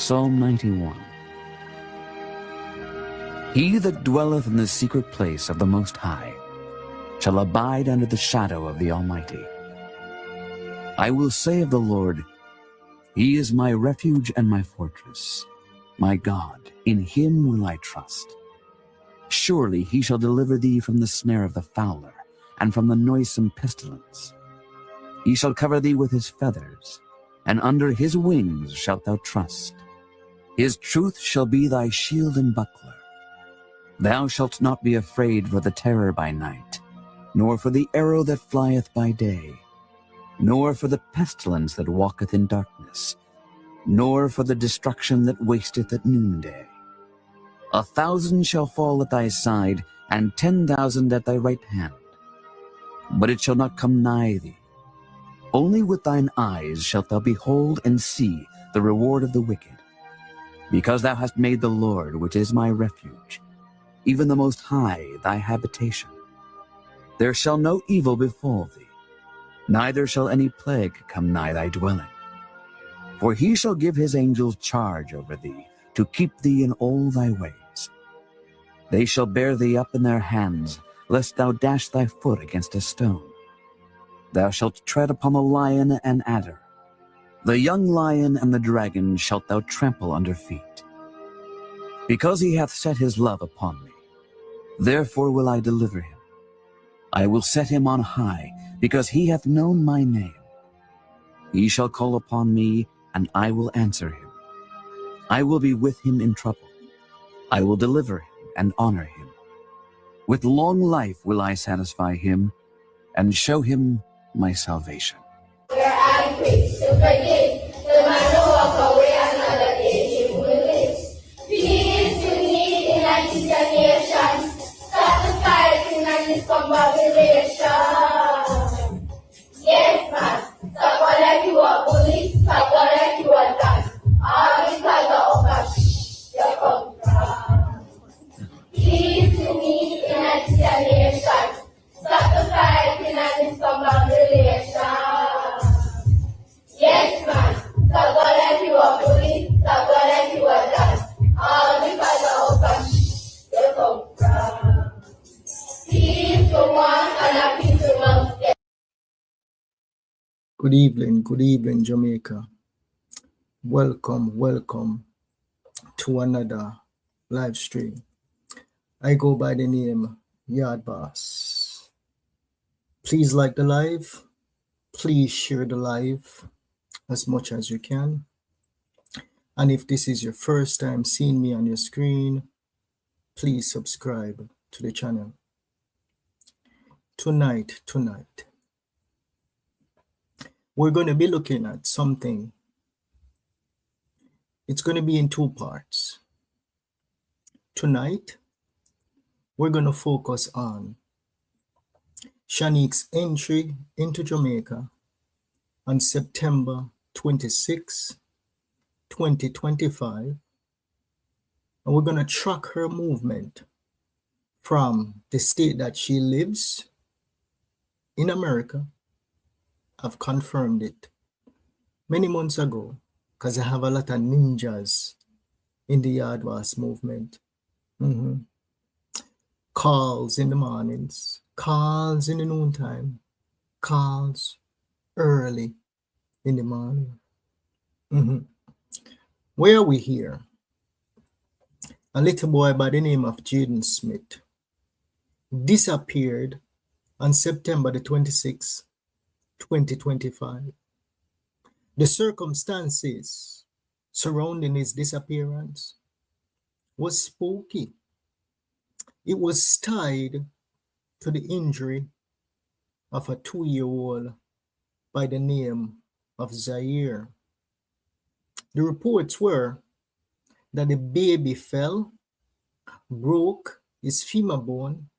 Psalm 91. He that dwelleth in the secret place of the Most High shall abide under the shadow of the Almighty. I will say of the Lord, He is my refuge and my fortress. My God, in Him will I trust. Surely He shall deliver thee from the snare of the fowler, and from the noisome pestilence. He shall cover thee with His feathers, and under His wings shalt thou trust. His truth shall be thy shield and buckler. Thou shalt not be afraid for the terror by night, nor for the arrow that flieth by day, nor for the pestilence that walketh in darkness, nor for the destruction that wasteth at noonday. 1,000 shall fall at thy side, and 10,000 at thy right hand, but it shall not come nigh thee. Only with thine eyes shalt thou behold and see the reward of the wicked. Because thou hast made the Lord, which is my refuge, even the Most High, thy habitation. There shall no evil befall thee, neither shall any plague come nigh thy dwelling. For He shall give His angels charge over thee, to keep thee in all thy ways. They shall bear thee up in their hands, lest thou dash thy foot against a stone. Thou shalt tread upon the lion and adder. The young lion and the dragon shalt thou trample under feet. Because He hath set His love upon me, therefore will I deliver him. I will set him on high, because he hath known my name. He shall call upon me, and I will answer him. I will be with him in trouble. I will deliver him and honor him. With long life will I satisfy him, and show him my salvation. Where I quick to forgive, the man who walk away another day he will live. Peace you need in a generation, start to fight in a discombobulation. Yes, man, stop all like you are bully, stop all like you are done. All because of you come from. Peace you need in a generation, stop to fight in a discombobulation. Yes, man. Stop all like you are bullied. Stop all like you are done. All because of you come from. Peace to one and a peace to amongst them. Good evening, Jamaica. Welcome to another live stream. I go by the name YaadBoss. Please like the live. Please share the live as much as you can. And if this is your first time seeing me on your screen, please subscribe to the channel. Tonight, we're going to be looking at something. It's going to be in two parts. Tonight, we're going to focus on Shaneque's entry into Jamaica on September 26, 2025. And we're going to track her movement from the state that she lives in America. I've confirmed it many months ago because I have a lot of ninjas in the YaadBoss movement. Calls in the mornings, calls in the noontime, calls early in the morning. Where are we here? A little boy by the name of Jaden Smith disappeared on September the 26th, 2025. The circumstances surrounding his disappearance was spooky. It was tied to the injury of a 2-year-old by the name of Zaire. The reports were that the baby fell, broke his femur bone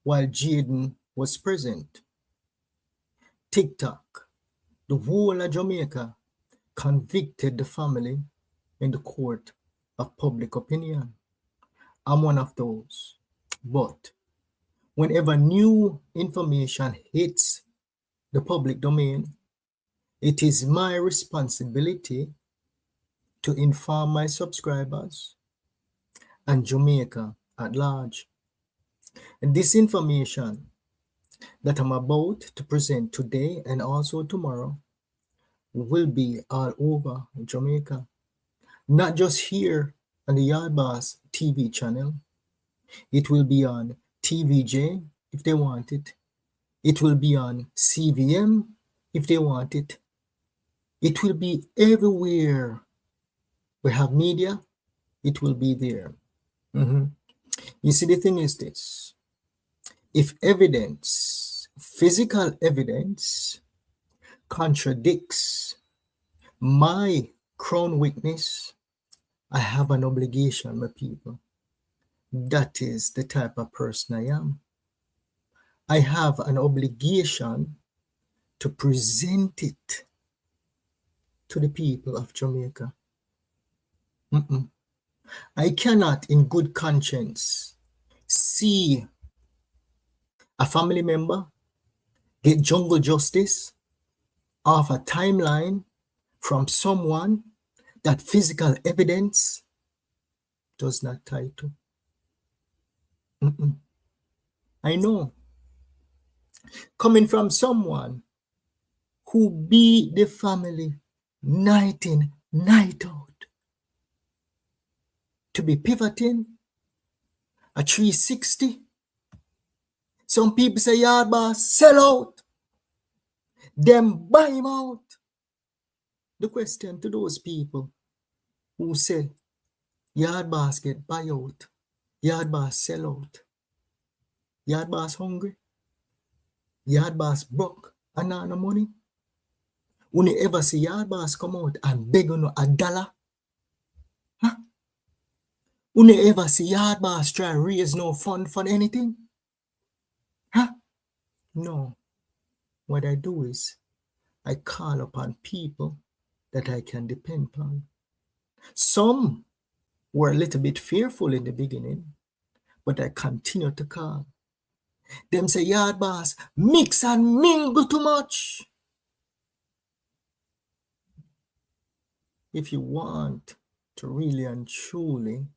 while Jaden was present. TikTok, the whole of Jamaica, convicted the family in the court of public opinion. I'm one of those. But whenever new information hits the public domain, it is my responsibility to inform my subscribers and Jamaica at large. And this information that I'm about to present today and also tomorrow will be all over Jamaica, not just here on the YaadBoss TV channel. It will be on TVJ if they want it. It will be on CVM if they want it. It will be everywhere we have media. It will be there. You see, the thing is this: if evidence, physical evidence, contradicts my crown witness, I have an obligation, my people. That is the type of person I am. I have an obligation to present it to the people of Jamaica. I cannot, in good conscience, see a family member get jungle justice off a timeline from someone that physical evidence does not tie to. I know. Coming from someone who beat the family night in, night out, to be pivoting a 360. Some people say, YaadBoss, sell out. Them buy him out. The question to those people who say, YaadBoss get buy out, YaadBoss sell out, YaadBoss hungry, YaadBoss broke and not no money. When you ever see YaadBoss come out and beg on $1? Huh? When you ever see YaadBoss try raise no fund for anything? Huh? No. What I do is I call upon people that I can depend upon. Some were a little bit fearful in the beginning, but I continue to call. Them say, YaadBoss, mix and mingle too much. If you want to really and truly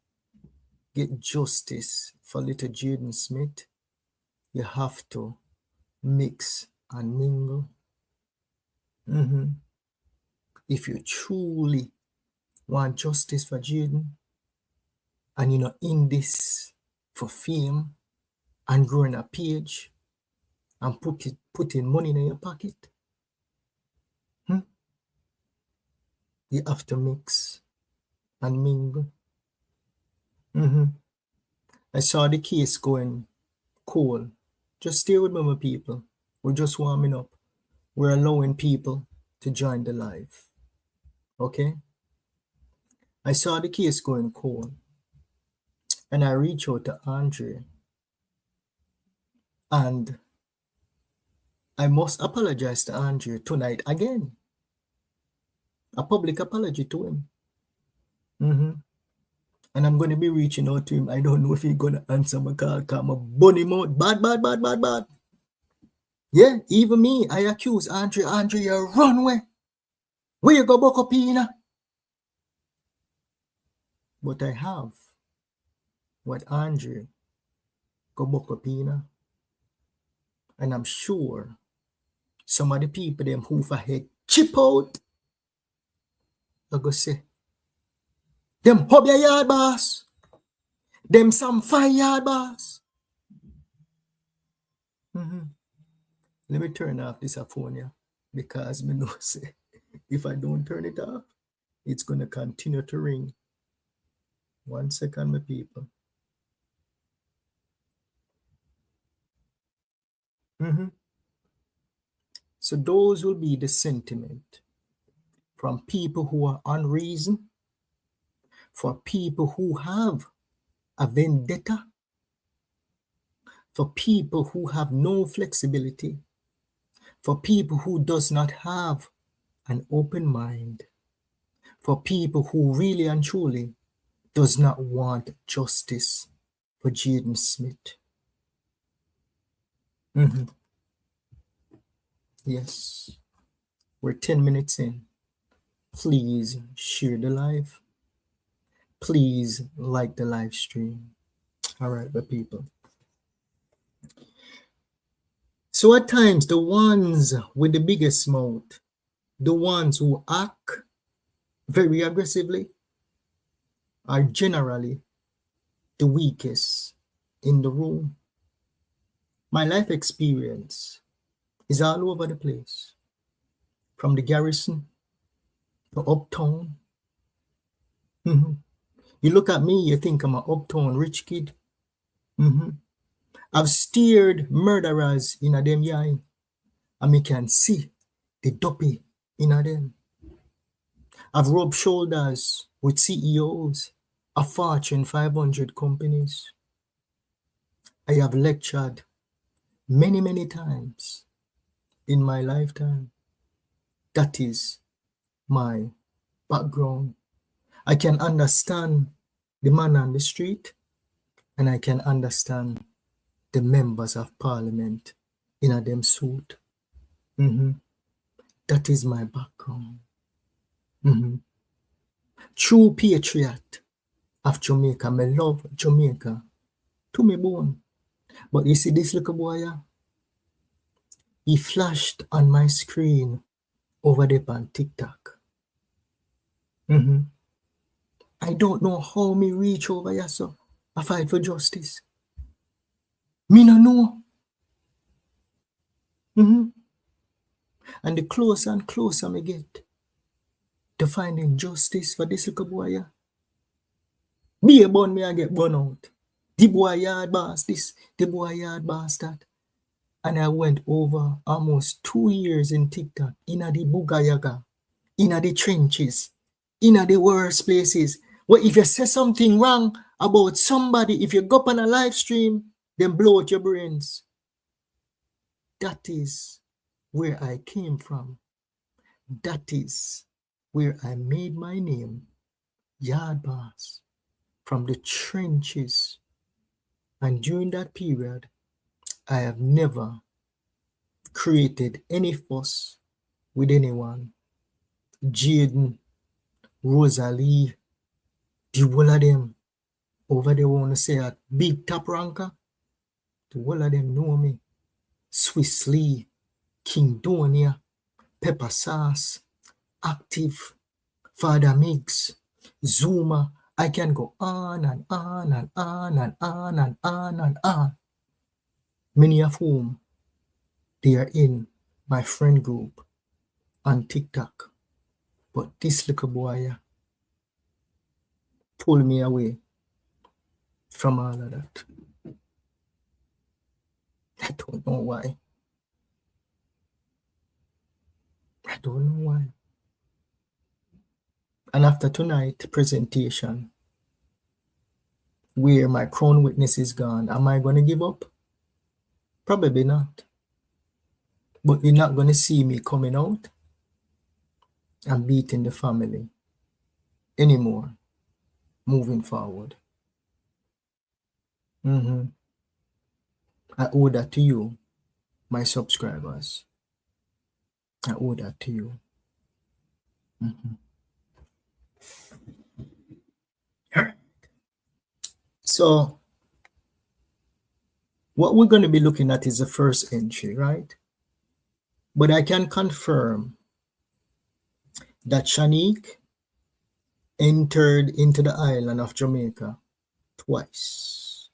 get justice for little Jaden Smith, you have to mix and mingle. If you truly want justice for Jaden, and you're not in this for fame and growing a page and putting money in your pocket, you have to mix and mingle. I saw the case going cold. Just stay with me, my people. We're just warming up. We're allowing people to join the live. Okay? I saw the case going cold. And I reached out to Andre. And I must apologize to Andre tonight again. A public apology to him. And I'm going to be reaching out to him. I don't know if he's going to answer my call. I'm a bunny mode. Bad. Yeah, even me, I accuse Andre. Andre, you run away. Where you go, Bokopina? But I have what Andre go Bokopina. And I'm sure some of the people them who for head chip out, I go say, them hub your YaadBoss. Them some fire YaadBoss. Let me turn off this phone here, because me know say if I don't turn it off, it's gonna continue to ring. 1 second, my people. So those will be the sentiment from people who are unreasoned, for people who have a vendetta, for people who have no flexibility, for people who does not have an open mind, for people who really and truly does not want justice for Jaden Smith. Yes, we're 10 minutes in. Please share the live. Please like the live stream. All right, the people. So at times, the ones with the biggest mouth, the ones who act very aggressively, are generally the weakest in the room. My life experience is all over the place, from the garrison to uptown. You look at me, you think I'm an uptown rich kid. I've steered murderers in a them eye, and me can see the dopey in a them. I've rubbed shoulders with CEOs of Fortune 500 companies. I have lectured many, many times in my lifetime. That is my background. I can understand the man on the street, and I can understand the members of parliament in a them suit. That is my background. True patriot of Jamaica. I love Jamaica to me bone. But you see this little boy here? He flashed on my screen over there on TikTok. I don't know how me reach over here, so I fight for justice. Me no know. And the closer and closer me get to finding justice for this little boy here, be a bun me I get bun out. The boy yard boss this, the boy yard boss that. And I went over almost 2 years in TikTok, in the Bugayaga, in the trenches, in the worst places. Where if you say something wrong about somebody, if you go up on a live stream, then blow out your brains. That is where I came from. That is where I made my name, Yard Boss, from the trenches. And during that period, I have never created any fuss with anyone. Jaden, Rosalie, the whole of them over there want to say a big top ranker. The whole of them know me. Swiss Lee, King Donia, Pepper Sauce, Active, Father Mix, Zuma. I can go on and on and on and on and on and on. Many of whom they are in my friend group on TikTok. But this little boy pulled me away from all of that. I don't know why. I don't know why. And after tonight's presentation, where my crown witness is gone, am I going to give up? Probably not. But you're not going to see me coming out and beating the family anymore moving forward. I owe that to you, my subscribers. I owe that to you. So what we're going to be looking at is the first entry, right? But I can confirm that Shaneque entered into the island of Jamaica twice.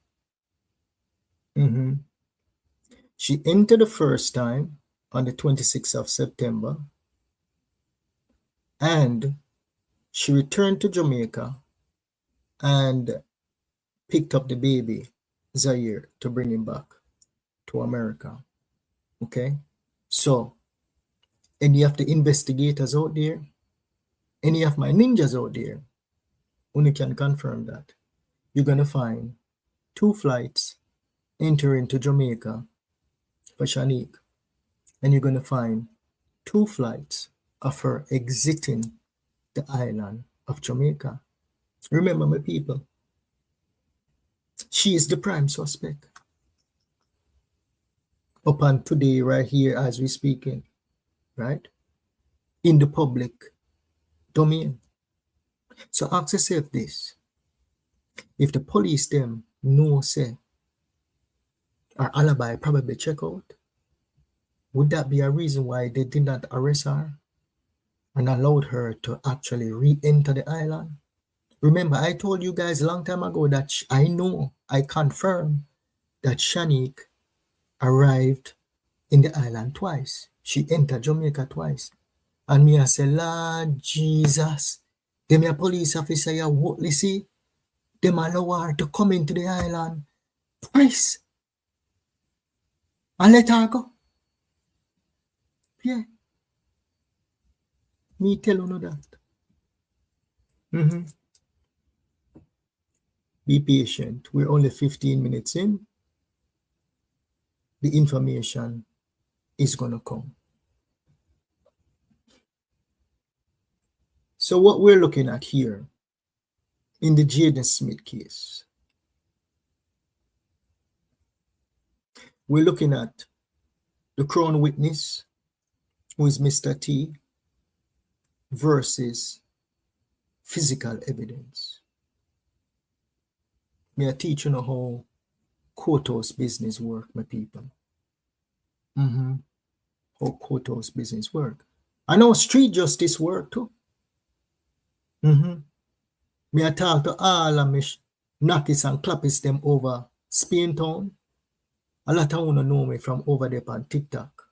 She entered the first time on the 26th of September, and she returned to Jamaica and picked up the baby, Zaire, to bring him back to America. Okay? So, any of the investigators out there, any of my ninjas out there, only can confirm that you're going to find 2 flights entering to Jamaica for Shaneque, and you're going to find 2 flights of her exiting the island of Jamaica. Remember, my people, she is the prime suspect. Upon today, right here, as we speaking, right? In the public domain. So ask yourself this. If the police them know say her alibi probably check out, would that be a reason why they did not arrest her and allowed her to actually re-enter the island? Remember, I told you guys a long time ago that I confirm that Shaneque arrived in the island twice. She entered Jamaica twice. And me I say, Lord Jesus, them a police officer ya what see, them allow her to come into the island twice. And let her go. Yeah. Me tell you that. Be patient. We're only 15 minutes in. The information is going to come. So what we're looking at here in the Jaden Smith case, we're looking at the crown witness, who is Mr. T, versus physical evidence. May I teach you know how courthouse business work, my people. How courthouse business work. I know street justice work too. Me I talk to all of me knockies and clappies them over Spain Town. A lot of you know me from over there on TikTok.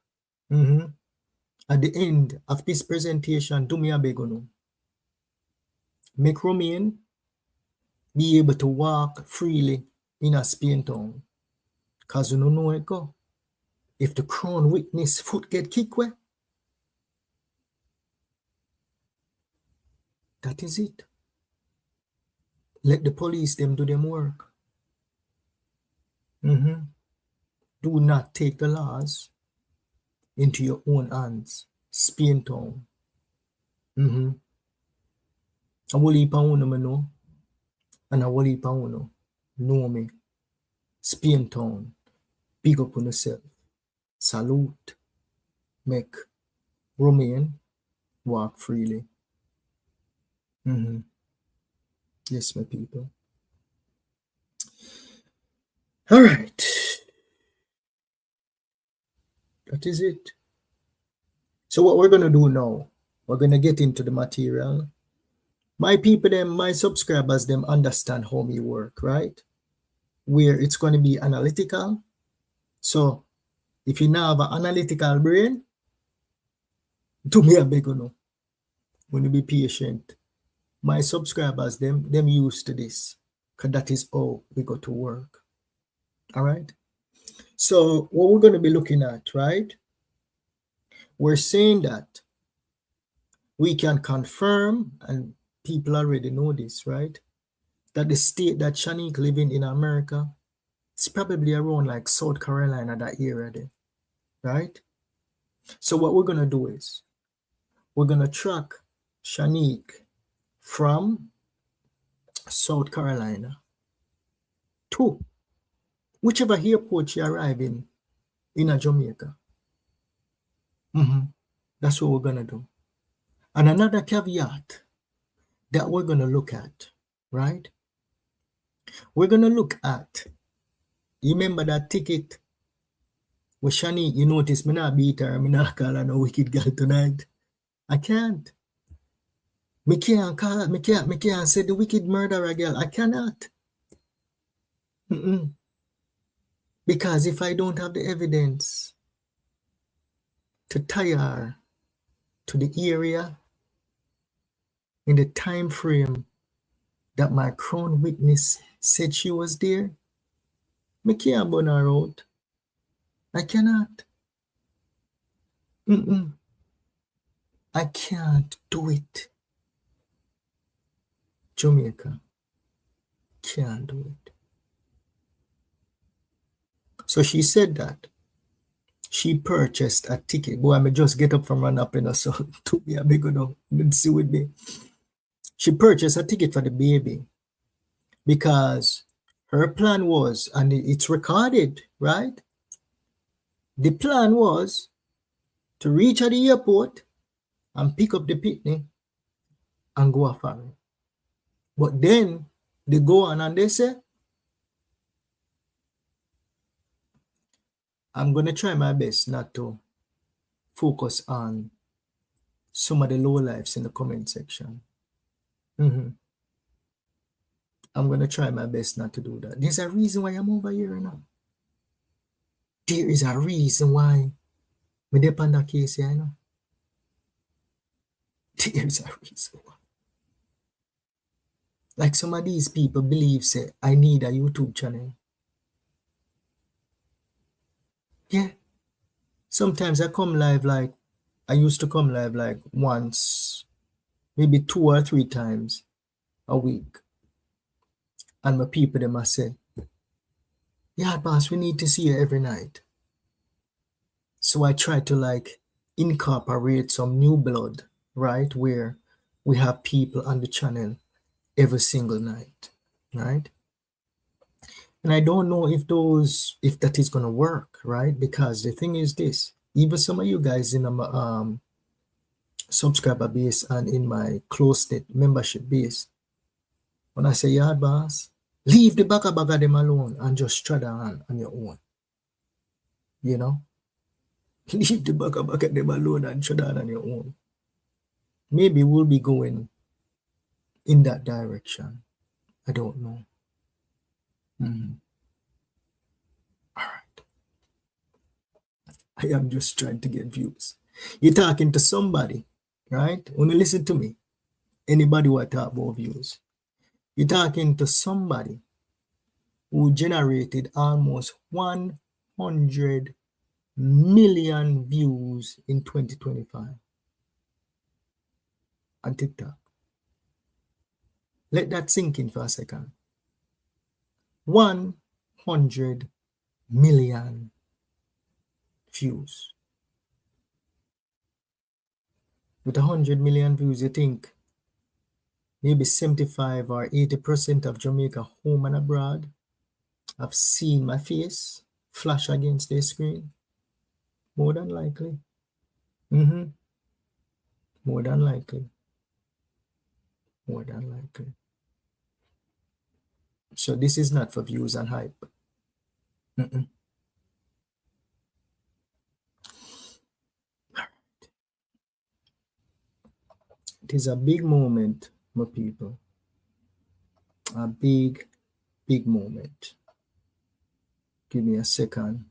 At the end of this presentation, do me a beg no. Make Romain be able to walk freely in a Spain Town. Because you don't know it go. If the crown witness foot get kicked away, that is it. Let the police them do them work. Do not take the laws into your own hands. Spain Town. I will heap on me know. And I will heap on know me. Spain Town. Big up on yourself. Salute. Make Romain walk freely. Yes, my people. All right. That is it. So what we're going to do now, we're going to get into the material. My people, them, my subscribers, them understand how me work, right? Where it's going to be analytical. So if you now have an analytical brain, do me a big no. When you be patient. My subscribers, them used to this. Because that is how we go to work. All right. So what we're going to be looking at, right? We're saying that we can confirm, and people already know this, right? That the state that Shaneque living in America, it's probably around like South Carolina, that area there, right? So what we're going to do is, we're going to track Shaneque from South Carolina to whichever airport she arrive in a Jamaica. That's what we're going to do. And another caveat that we're going to look at, right? We're going to look at, you remember that ticket with Shaneque, you notice me not beat her, me not call her no wicked girl tonight. I can't. Me can't say the wicked murderer girl. I cannot. Because if I don't have the evidence to tie her to the area in the time frame that my crown witness said she was there, me can't burn her out. I cannot. I can't do it. Jamaica can't do it. So she said that she purchased a ticket. Boy, I may just get up from run up, so to be a big no, see with me. She purchased a ticket for the baby because her plan was, and it's recorded, right? The plan was to reach at the airport and pick up the pitney and go after it. But then they go on and they say, I'm going to try my best not to focus on some of the low lives in the comment section. I'm going to try my best not to do that. There's a reason why I'm over here now. There is a reason why me depend on that case here, you know. There's a reason why. Like some of these people believe, say, I need a YouTube channel. Yeah. Sometimes I come live like, I used to come live like once, maybe 2 or 3 times a week. And my people, they must say, yeah, boss, we need to see you every night. So I try to like incorporate some new blood, right? Where we have people on the channel every single night, right? And I don't know if that is going to work, right? Because the thing is this, even some of you guys in my subscriber base and in my close-knit membership base, when I say, yeah, boss, leave the baka them alone and just strut on your own. You know? Leave the baka them alone and strut on your own. Maybe we'll be going in that direction. I don't know. All right. I am just trying to get views. You're talking to somebody, right? When you listen to me, anybody who talk about views, you're talking to somebody who generated almost 100 million views in 2025 on TikTok. Let that sink in for a second. 100 million views. With 100 million views, you think maybe 75 or 80% of Jamaica home and abroad have seen my face flash against their screen? More than likely. More than likely. More than likely. So this is not for views and hype. It is a big moment, my people. A big, big moment. Give me a second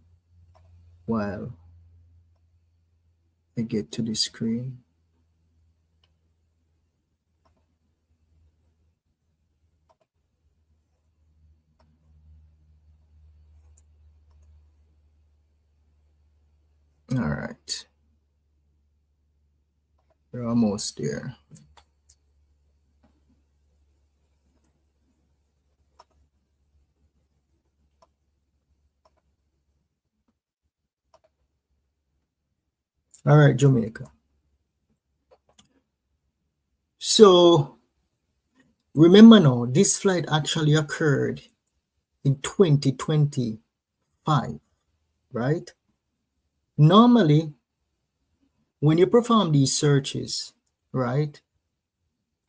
while I get to the screen. All right. We're almost there. All right, Jamaica. So remember now, this flight actually occurred in 2025, right? Normally, when you perform these searches, right?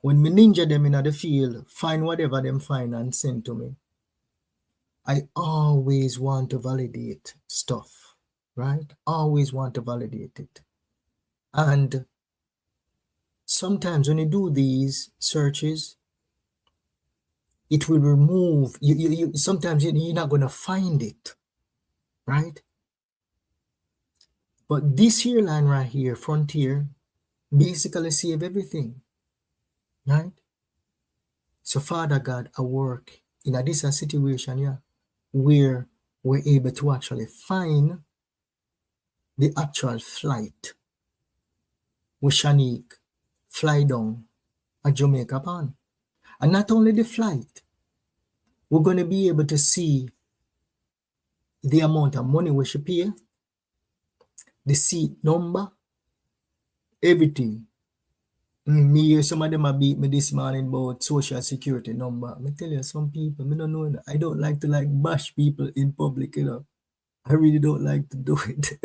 When me ninja them in the field, find whatever them find and send to me, I always want to validate stuff, right? Always want to validate it. And sometimes when you do these searches, it will remove, sometimes you're not going to find it, right? But this here line right here, frontier, basically save everything, right? So Father God, I work in a this situation, yeah, where we're able to actually find the actual flight with Shaneque fly down at Jamaica upon. And not only the flight, we're going to be able to see the amount of money we should pay, the seat number, everything. Me, some of them have beat me this morning about social security number. I tell you, some people, I don't know that. I don't like to like bash people in public, you know. I really don't like to do it.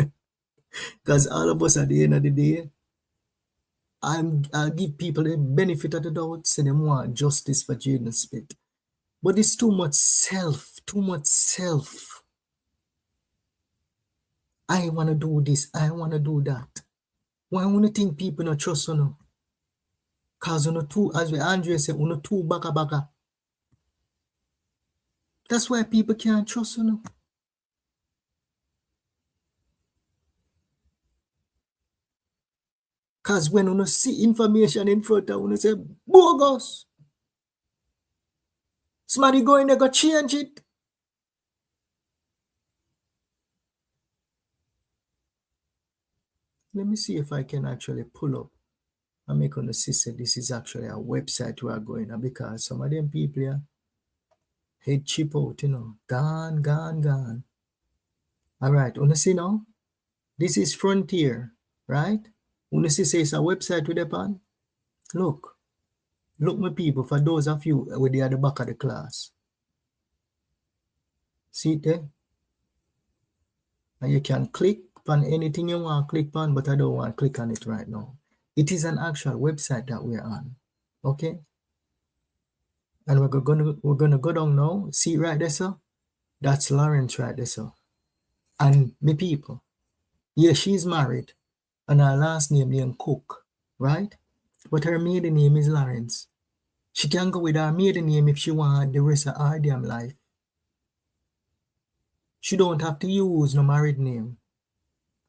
Because all of us at the end of the day, I'll give people the benefit of the doubt, say them want justice for Jaden Smith. But it's too much self, too much self. I want to do this, I want to do that. Why would you think people not trust you? Because you too, as Andre said, you too baka. That's why people can't trust you. Because when you see information in front of you, say, bogus. Somebody go in there, go change it. Let me see if I can actually pull up and make on the system. This is actually a website we are going on, because some of them people here head cheap out, gone. All right, you see now? This is Frontier, right? You see say it's a website with upon. Look, my people, for those of you who are at the back of the class. See it there? And you can click on anything you want to click on, but I don't want to click on it right now. It is an actual website that we're on. Okay? And we're gonna go down now. See right there, sir? That's Lawrence right there, sir. And me people. Yeah, she's married. And her last name is Cook, right? But her maiden name is Lawrence. She can go with her maiden name if she want the rest of her damn life. She don't have to use no married name.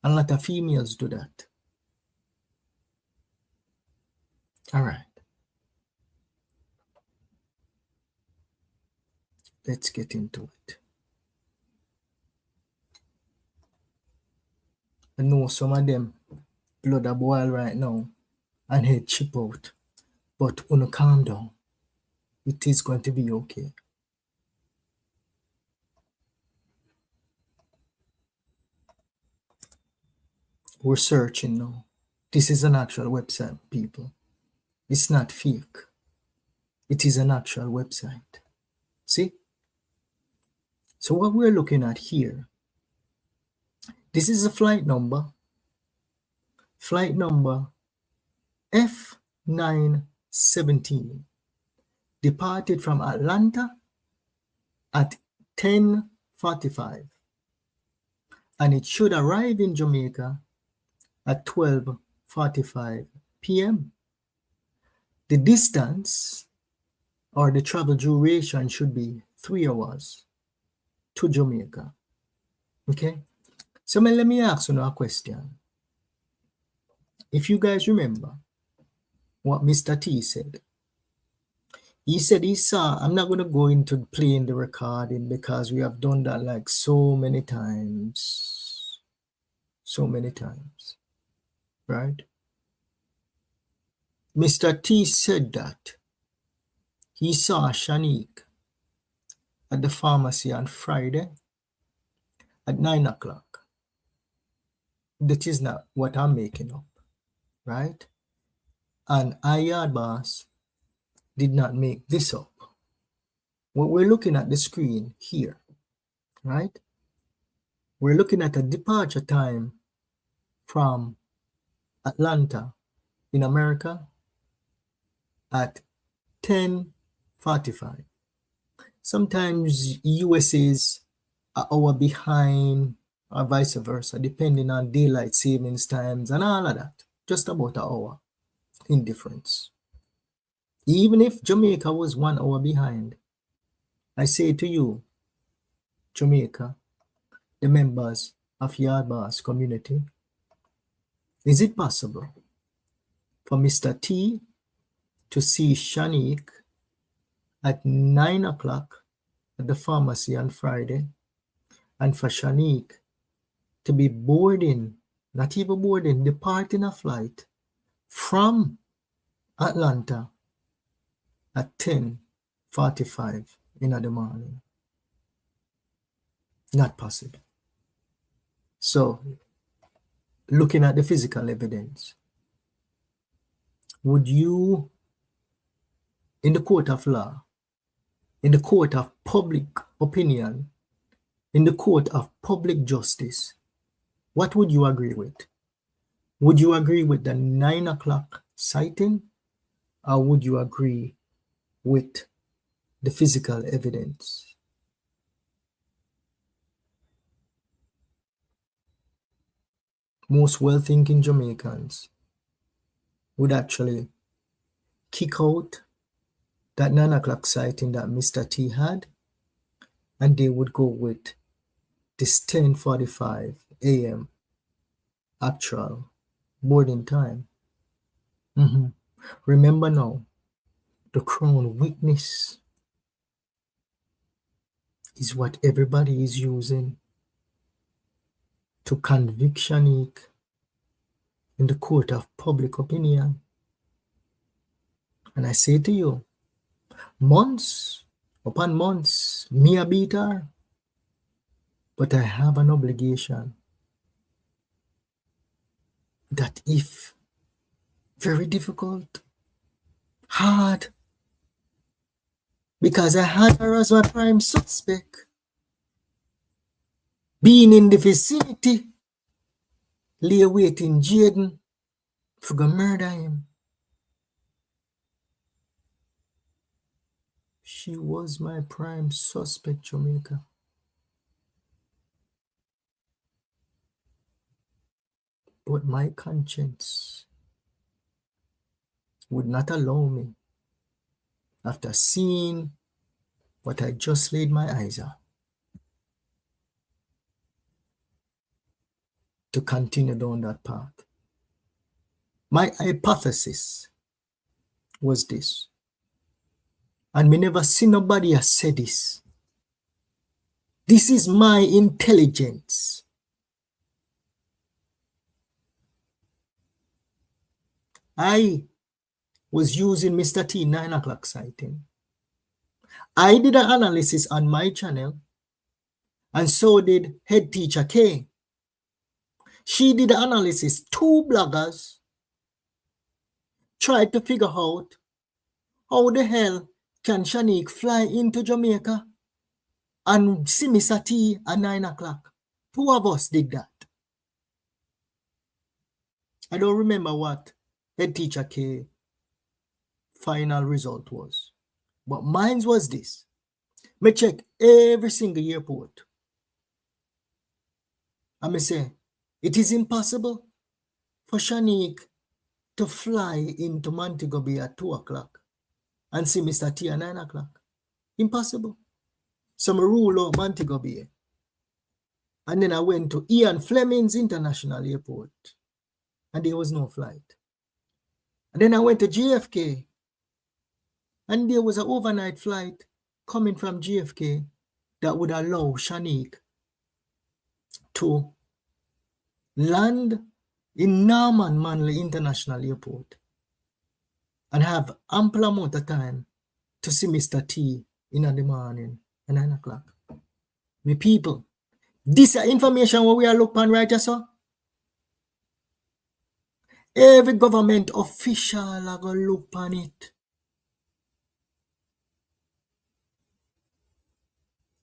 And a lot of females do that. All right. Let's get into it. I know some of them blood a boil right now and head chip out. But uno calm down. It is going to be okay. We're searching now. This is an actual website, people. It's not fake. It is an actual website. See? So what we're looking at here, this is a flight number. Flight number F917. Departed from Atlanta at 10:45. And it should arrive in Jamaica at 12:45 p.m. The distance or the travel duration should be 3 hours to Jamaica. Okay? So let me ask you a question. If you guys remember what Mr. T said, he said he saw, I'm not going to go into playing the recording because we have done that like so many times. So many times. Right? Mr. T said that he saw Shaneque at the pharmacy on Friday at 9 o'clock. That is not what I'm making up. Right? And YaadBoss did not make this up. What we're looking at the screen here, right? We're looking at a departure time from Atlanta in America at 10:45. Sometimes USA's an hour behind or vice versa, depending on daylight savings times and all of that. Just about an hour in difference. Even if Jamaica was 1 hour behind, I say to you, Jamaica, the members of YaadBoss community, is it possible for Mr. T to see Shaneque at 9 o'clock at the pharmacy on Friday, and for Shaneque to be boarding, not even boarding, departing a flight from Atlanta at 10:45 in the morning? Not possible. So, looking at the physical evidence, would you, in the court of law, in the court of public opinion, in the court of public justice, what would you agree with? Would you agree with the 9 o'clock sighting, or would you agree with the physical evidence? Most well-thinking Jamaicans would actually kick out that 9 o'clock sighting that Mr. T had, and they would go with this 10:45 a.m. actual boarding time. Remember now, the crown witness is what everybody is using to convict Shaneque in the court of public opinion. And I say to you, months upon months, me a beat her, but I have an obligation that if very difficult, hard, because I had her as my prime suspect, being in the vicinity, lay waiting Jaden for go murder him. She was my prime suspect, Jamaica. But my conscience would not allow me, after seeing what I just laid my eyes on, to continue down that path. My hypothesis was this, and me never see nobody has said this. This is my intelligence. I was using Mr. T 9 o'clock sighting. I did an analysis on my channel, and so did head teacher K. She did the analysis. 2 bloggers tried to figure out how the hell can Shaneque fly into Jamaica and see Mr. T at 9 o'clock. 2 of us did that. I don't remember what head teacher K final result was, but mine was this. Me check every single airport, and me say, it is impossible for Shaneque to fly into Montego Bay at 2 o'clock and see Mr. T at 9 o'clock. Impossible. So I rule out Montego Bay. And then I went to Ian Fleming's International Airport, and there was no flight. And then I went to JFK, and there was an overnight flight coming from JFK that would allow Shaneque to land in Norman Manley International Airport and have ample amount of time to see Mr. T in the morning at 9 o'clock. My people, this is information what we are looking at right here, sir. Every government official are going to look on it.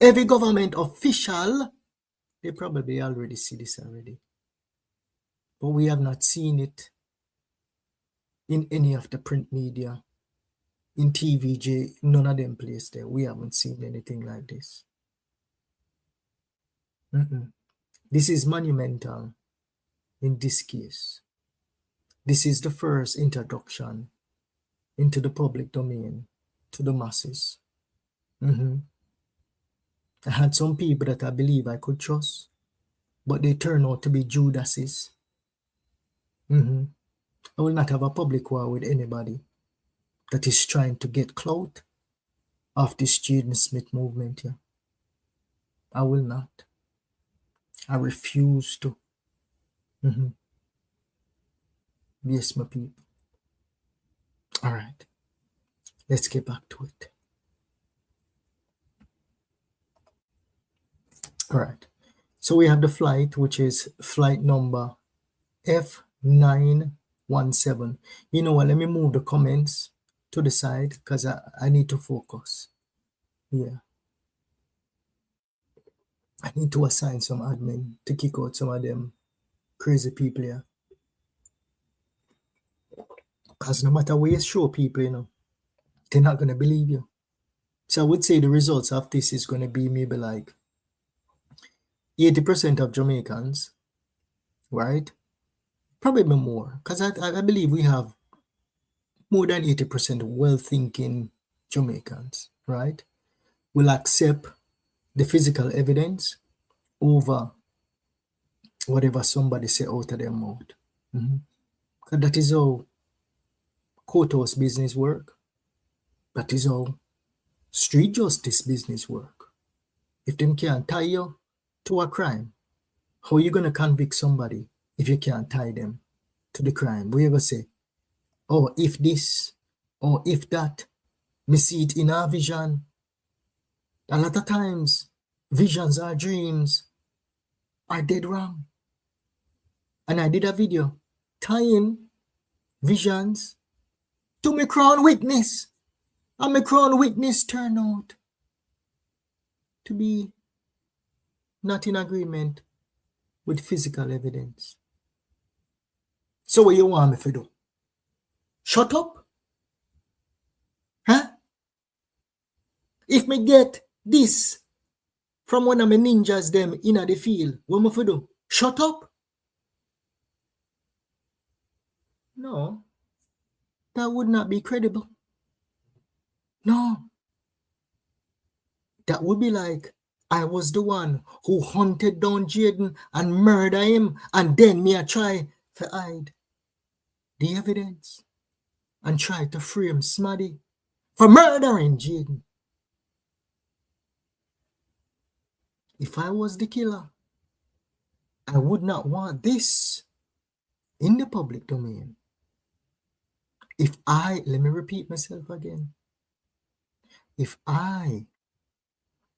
Every government official, they probably already see this already. But we have not seen it in any of the print media, in TVJ, none of them places there. We haven't seen anything like this. This is monumental in this case. This is the first introduction into the public domain to the masses. I had some people that I believe I could trust, but they turn out to be Judases. I will not have a public war with anybody that is trying to get clout of this Jaden Smith movement here. I will not. I refuse to. Yes, my people. All right. Let's get back to it. All right. So we have the flight, which is flight number F917. You know what? Let me move the comments to the side because I need to focus. Yeah. I need to assign some admin to kick out some of them crazy people here. Because no matter where you show people, you know, they're not going to believe you. So I would say the results of this is going to be maybe like 80% of Jamaicans, right? Probably more, because I believe we have more than 80% well-thinking Jamaicans, right? Will accept the physical evidence over whatever somebody say out of their mouth. Because that is how courthouse business work. That is how street justice business work. If them can't tie you to a crime, how are you going to convict somebody if you can't tie them to the crime? We ever say, oh, if this, or if that, me see it in our vision. A lot of times, visions or dreams are dead wrong. And I did a video tying visions to my crown witness. And my crown witness turned out to be not in agreement with physical evidence. So what you want me to do? Shut up? Huh? If me get this from one of my ninjas them in the field, what me to do? Shut up? No. That would not be credible. No. That would be like I was the one who hunted down Jaden and murdered him, and then me I try to hide the evidence and try to frame Smaddy for murdering Jaden. If I was the killer, I would not want this in the public domain. Let me repeat myself again. If I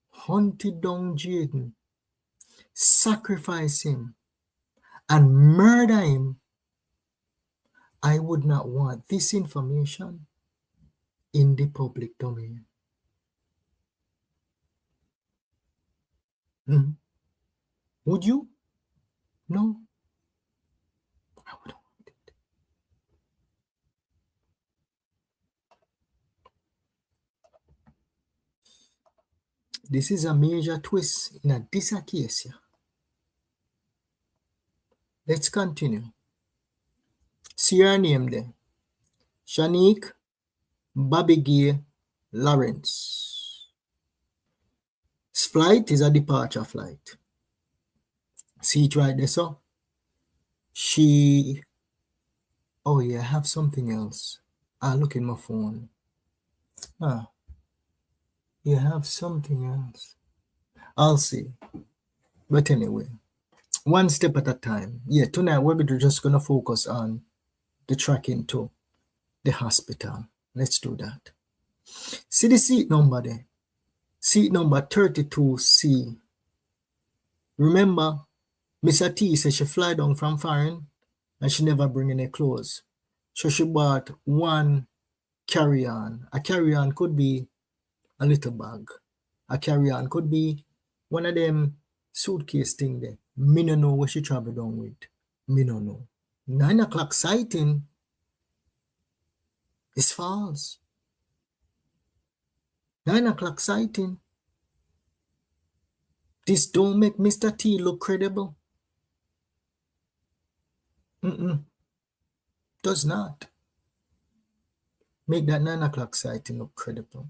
hunted down Jaden, sacrifice him, and murder him, I would not want this information in the public domain. Would you? No. I wouldn't want it. This is a major twist in this case here. Let's continue. See her name there. Shaneque Babigay Lawrence. This flight is a departure flight. See it right there, so? Oh yeah, I have something else. I'll look in my phone. You have something else. I'll see. But anyway, one step at a time. Yeah, tonight we're just going to focus on the tracking to the hospital. Let's do that. See the seat number there. Seat number 32C. Remember, Mr. T said she fly down from foreign and she never bring any clothes. So she bought one carry-on. A carry-on could be a little bag. A carry-on could be one of them suitcase thing there. Me no know what she travel down with. Me no know. 9 o'clock sighting is false. 9 o'clock sighting. This don't make Mr. T look credible. Does not make that 9 o'clock sighting look credible.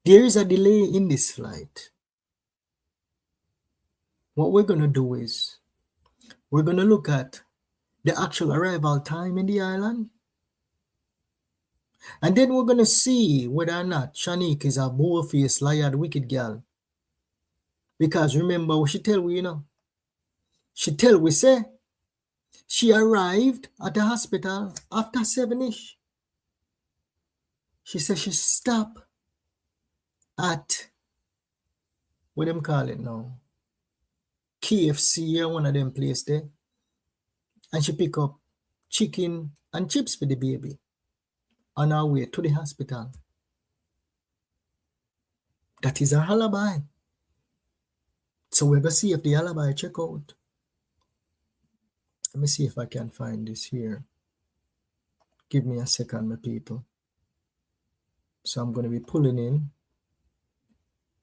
There is a delay in this flight. What we're going to do is we're going to look at the actual arrival time in the island. And then we're going to see whether or not Shaneque is a bold-faced, liar, wicked girl. Because remember what she tell we, you know. She tell we say she arrived at the hospital after 7-ish. She said she stopped at, what them call it now? KFC or one of them places there. And she pick up chicken and chips for the baby on our way to the hospital. That is her alibi. So we're going to see if the alibi check out. Let me see if I can find this here. Give me a second, my people. So I'm going to be pulling in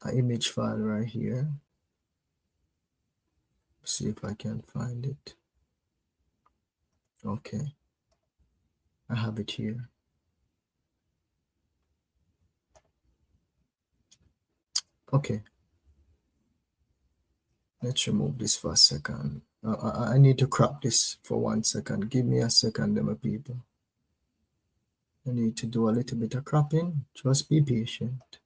an image file right here. See if I can find it. Okay, I have it here. Okay, let's remove this for a second. I need to crop this for 1 second. Give me a second, my people. I need to do a little bit of cropping. Just be patient.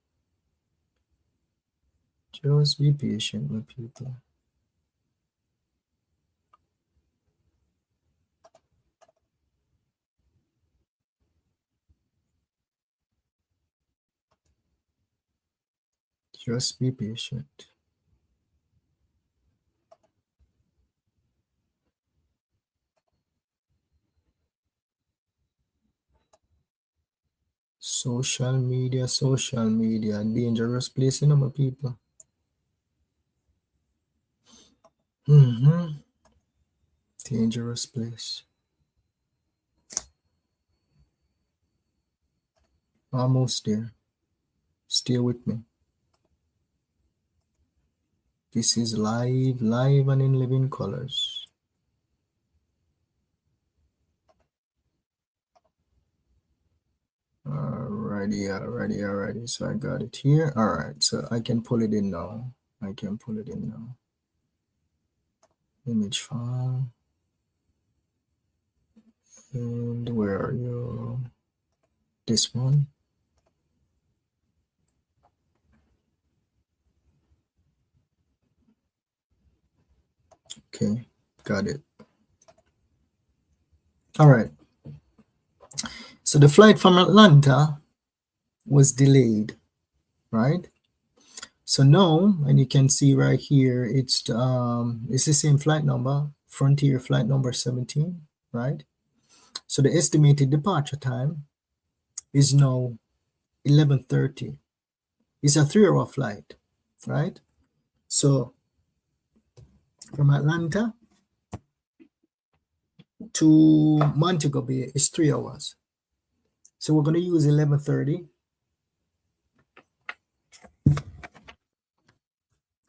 Just be patient, my people. Just be patient. Social media, dangerous place, you know, my people. Dangerous place. Almost there. Stay with me. This is live and in living colors. Alrighty. So I got it here. All right, so I can pull it in now. Image file. And where are you? This one. Okay, got it. All right. So the flight from Atlanta was delayed, right? So now, and you can see right here, it's the same flight number, Frontier flight number 17, right? So the estimated departure time is now 11:30. It's a 3-hour flight, right? So from Atlanta to Montego Bay is 3 hours. So we're going to use 11:30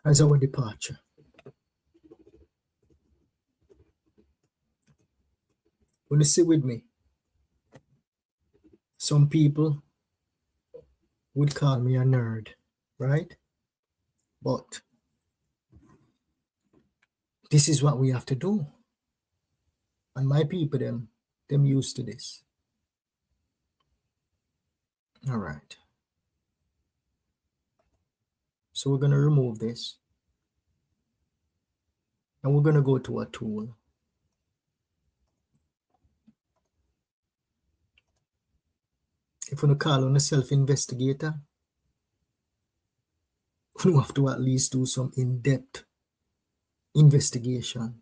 as our departure. Want to sit with me? Some people would call me a nerd, right? But this is what we have to do. And my people, them used to this. All right. So we're going to remove this. And we're going to go to a tool. If you want to call on a self-investigator, you have to at least do some in-depth investigation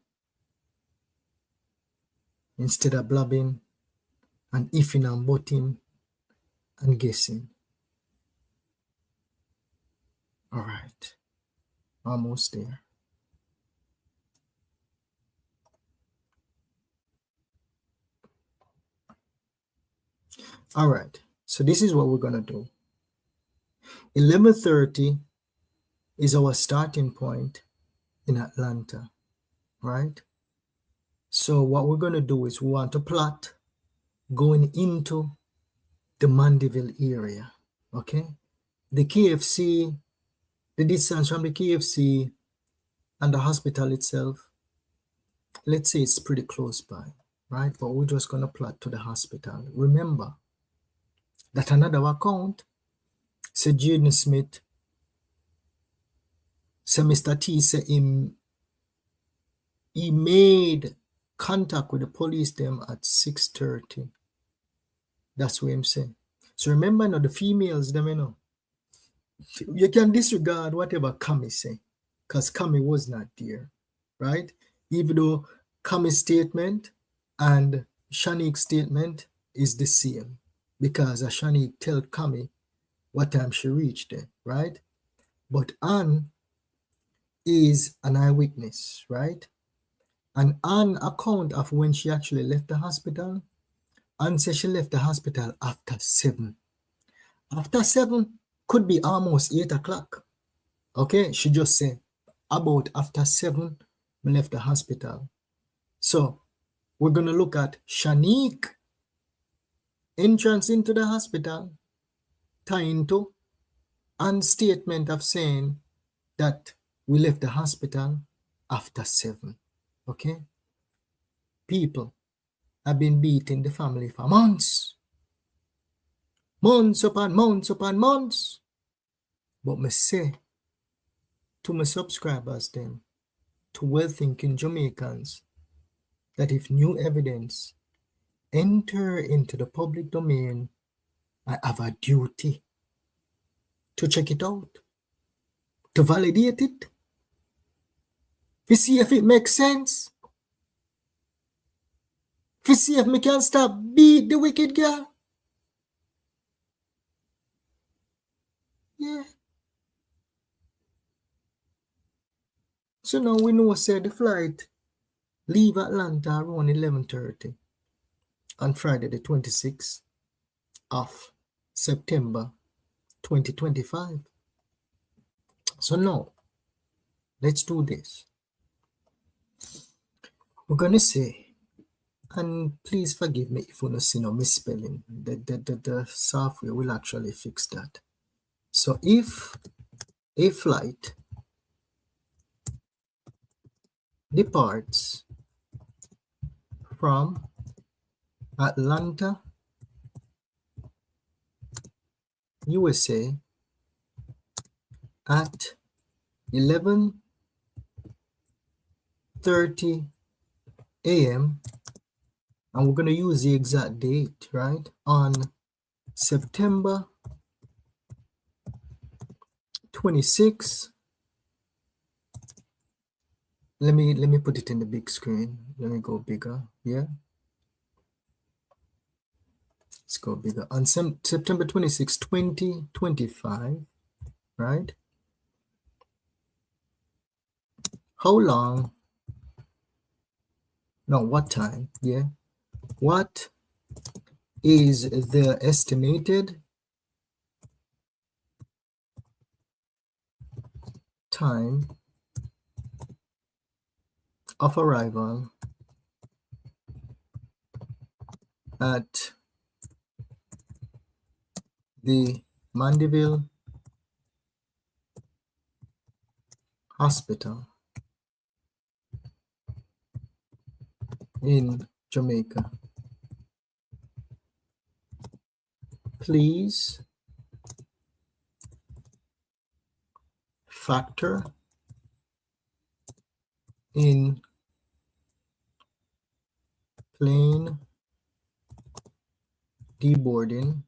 instead of blabbing and ifing and butting and guessing. All right, almost there. All right, so this is what we're gonna do. 11:30 is our starting point in Atlanta, right? So what we're gonna do is we want to plot going into the Mandeville area, okay? The KFC, the distance from the KFC and the hospital itself, let's say it's pretty close by, right? But we're just gonna plot to the hospital. Remember that another account said Jaden Smith, so Mr. T said he made contact with the police them at 6:30. That's what I'm saying. So remember now the females them, you know. You can disregard whatever Kami say, because Kami was not there, right? Even though Kami's statement and Shaneque's statement is the same, because Shaneque tell Kami what time she reached there, right? But Anne is an eyewitness, right? And on account of when she actually left the hospital, Anne said she left the hospital after 7. After 7 could be almost 8 o'clock. Okay, she just said about after 7, we left the hospital. So we're going to look at Shaneque entrance into the hospital, tying to and statement of saying that we left the hospital after 7. Okay, people have been beating the family for months upon months. But me say to my subscribers then, to well-thinking Jamaicans, that if new evidence enter into the public domain, I have a duty to check it out, to validate it, to see if it makes sense, to see if me can stop beat the wicked girl. Yeah. So now we know the flight leave Atlanta around 11:30 on Friday the 26th of September 2025. So now, let's do this. We're going to say, and please forgive me if you don't see no misspelling. The software will actually fix that. So if a flight departs from Atlanta, USA at 11:30 a.m. and we're going to use the exact date, right? On September 26. Let me put it in the big screen. Let me go bigger. Yeah. Let's go bigger. On September 26, 2025, right? How long? No, what time? Yeah. What is the estimated time of arrival at the Mandeville Hospital in Jamaica? Please factor in plane deboarding,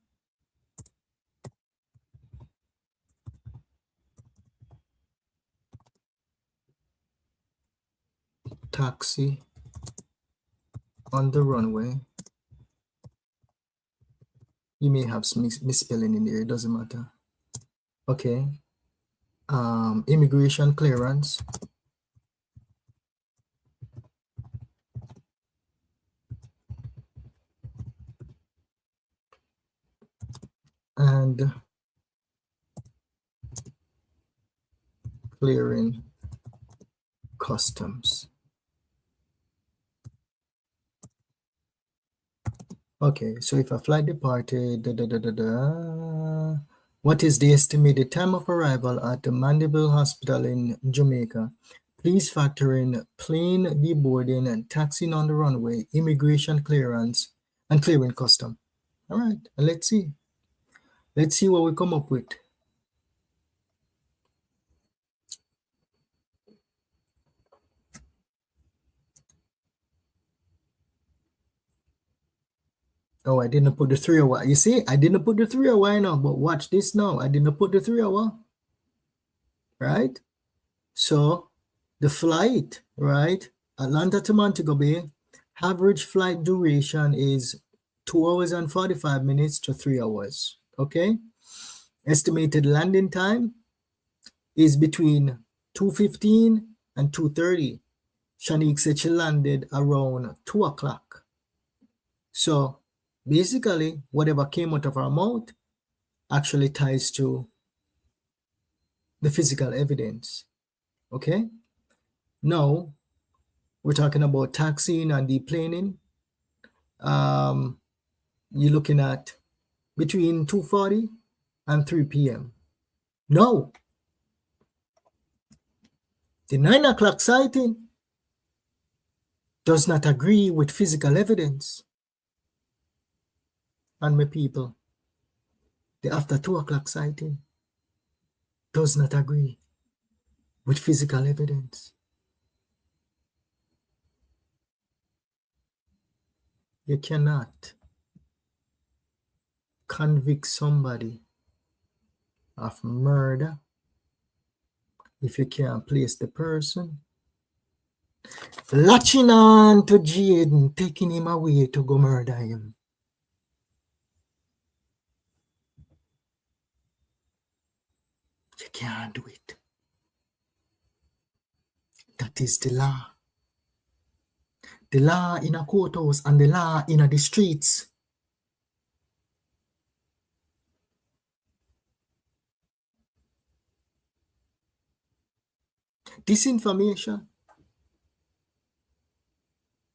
taxi on the runway. You may have some misspelling in there, it doesn't matter. Okay. Immigration clearance, and clearing customs. Okay, so if a flight departed, what is the estimated time of arrival at the Mandeville Hospital in Jamaica? Please factor in plane deboarding and taxiing on the runway, immigration clearance, and clearing custom. All right, let's see. Let's see what we come up with. Oh, I didn't put the 3 hour. You see, I didn't put the 3 hour now, but watch this now. I didn't put the 3 hour, right? So the flight, right? Atlanta to Montego Bay, average flight duration is 2 hours and 45 minutes to 3 hours. Okay. Estimated landing time is between 2:15 and 2:30. Shaneque said she landed around 2 o'clock. So basically, whatever came out of her mouth actually ties to the physical evidence. Okay? Now, we're talking about taxiing and deplaning. You're looking at between 2:40 and 3 p.m. Now, the 9 o'clock sighting does not agree with physical evidence. And my people, the after 2 o'clock sighting does not agree with physical evidence. You cannot convict somebody of murder if you can't place the person latching on to Jaden, taking him away to go murder him. You can't do it. That is the law. The law in a courthouse and the law in the streets. This information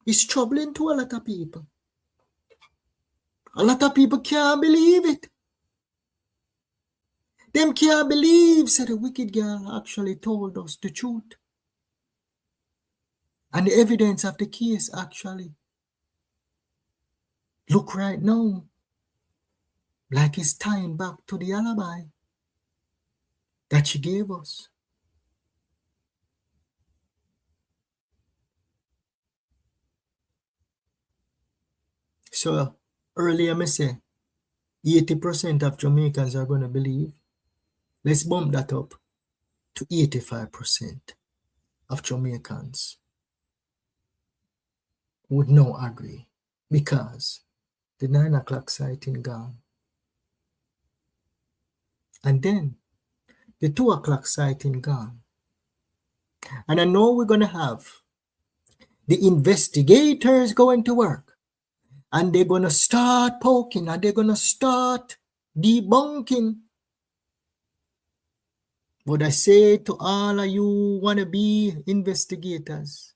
is troubling to a lot of people. A lot of people can't believe it. Them can't believe that the wicked girl actually told us the truth. And the evidence of the case actually look right now like it's tying back to the alibi that she gave us. So earlier I say 80% of Jamaicans are going to believe. Let's bump that up to 85% of Jamaicans would now agree because the 9 o'clock sighting gone. And then the 2 o'clock sighting gone. And I know we're going to have the investigators going to work. And they're going to start poking and they're going to start debunking. But I say to all of you wannabe investigators,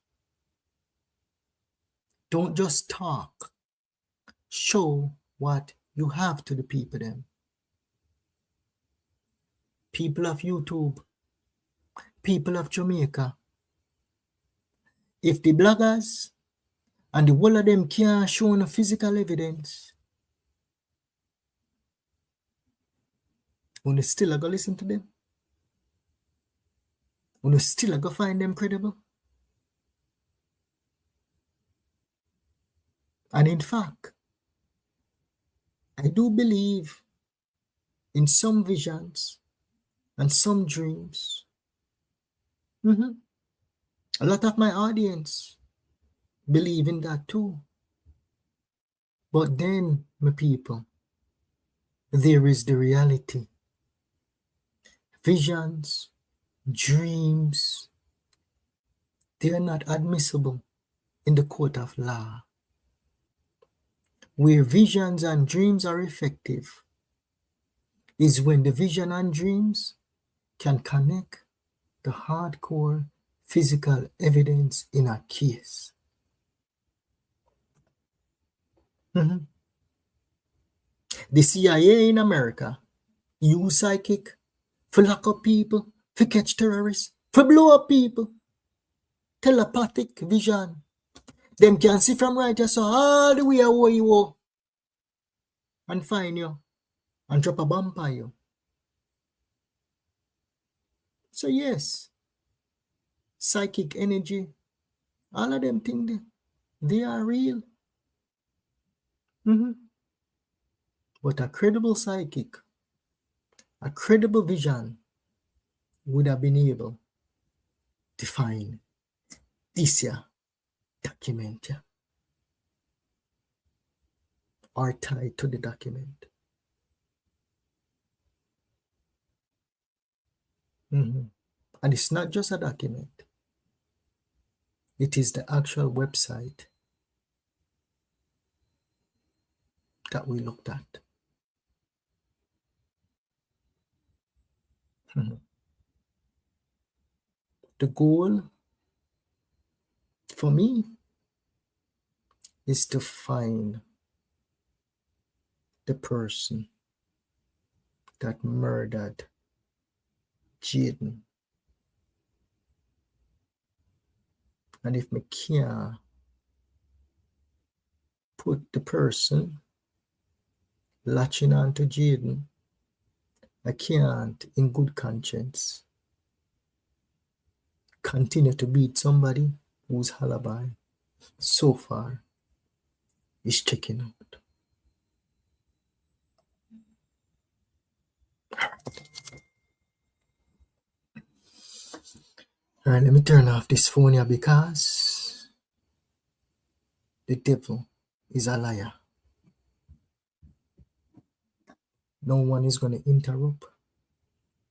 don't just talk. Show what you have to the people then. People of YouTube, people of Jamaica, if the bloggers and the whole of them can't show no physical evidence, when they still go listen to them, when they still go find them credible. And in fact, I do believe in some visions and some dreams. A lot of my audience believe in that too. But then, my people, there is the reality. Visions, dreams, they are not admissible in the court of law. Where visions and dreams are effective is when the vision and dreams can connect the hardcore physical evidence in a case. The CIA in America use psychic for lock up people, for catch terrorists, for blow up people. Telepathic vision. Them can see from right here, so all the way away you are and find you and drop a bomb on you. So yes, psychic energy, all of them things, they are real. But a credible psychic, a credible vision would have been able to find this here document or tied to the document. And it's not just a document. It is the actual website that we looked at. The goal for me is to find the person that murdered Jaden. And if me can't put the person latching on to Jaden, I can't, in good conscience, continue to beat somebody whose alibi so far is checking out. All right, let me turn off this phone here because the devil is a liar. No one is going to interrupt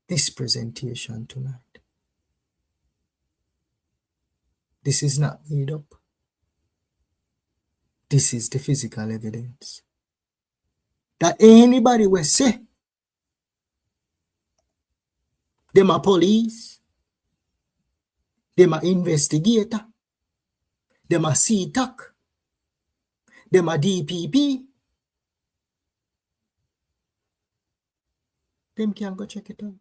this presentation tonight. This is not made up. This is the physical evidence that anybody will say them a police, them a investigator, them a CTAC, them a DPP, them can go check it out.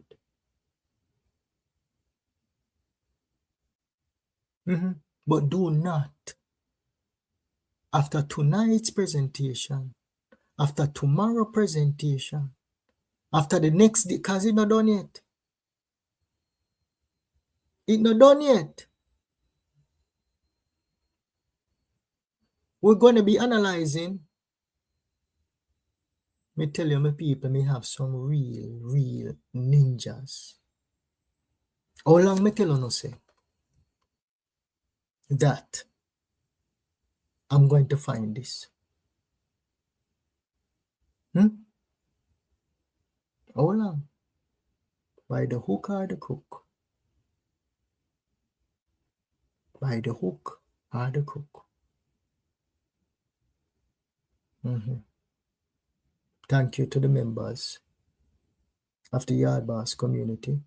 But do not, after tonight's presentation, after tomorrow presentation, after the next day, because it's not done yet. It's not done yet. We're going to be analyzing. Me tell you, my people, me have some real ninjas. How long me tell you no say that I'm going to find this? How long? By the hook or the crook? By the hook or the crook? Thank you to the members of the Yard Boss community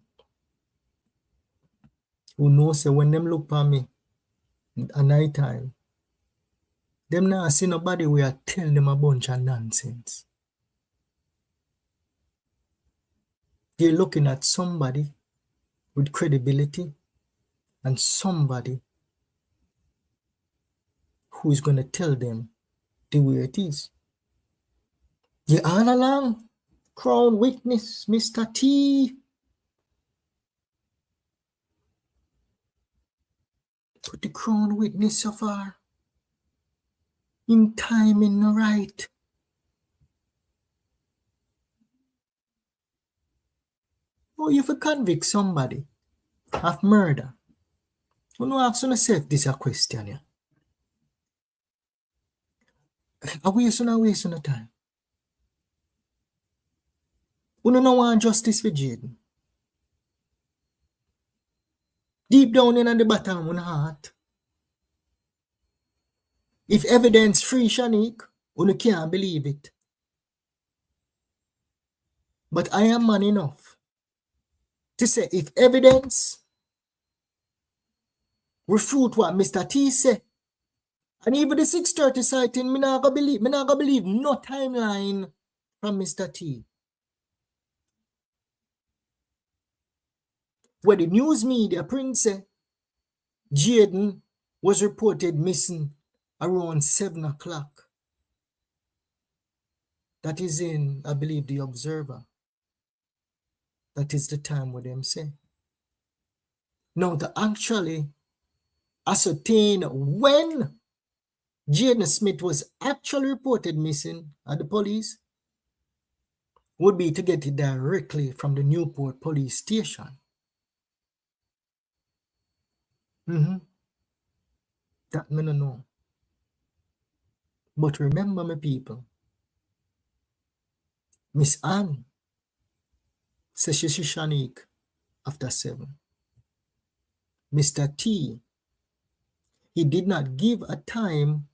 who know say when them look for me at night time, them not see nobody where I tell them a bunch of nonsense. They're looking at somebody with credibility and somebody who is going to tell them the way it is. You all along, crown witness, Mr. T. Put the crown witness so far. In time in the right. Oh, you have convict somebody of murder. You know, ask yourself this a question here. Are we wasting no time? You don't want justice for Jaden. Deep down in the bottom of the heart. If evidence free, Shaneque, you can't believe it. But I am man enough to say if evidence refute what Mr. T said, and even the 630 sighting, me not gonna believe no timeline from Mr. T. Where the news media print say Jaden was reported missing around 7 o'clock. That is in, I believe, the Observer. That is the time where them say. Now, to actually ascertain when Jaden Smith was actually reported missing at the police would be to get it directly from the Newport police station. That me no know. But remember, my people, Miss Anne says she Shaneque after 7. Mr. T he did not give a time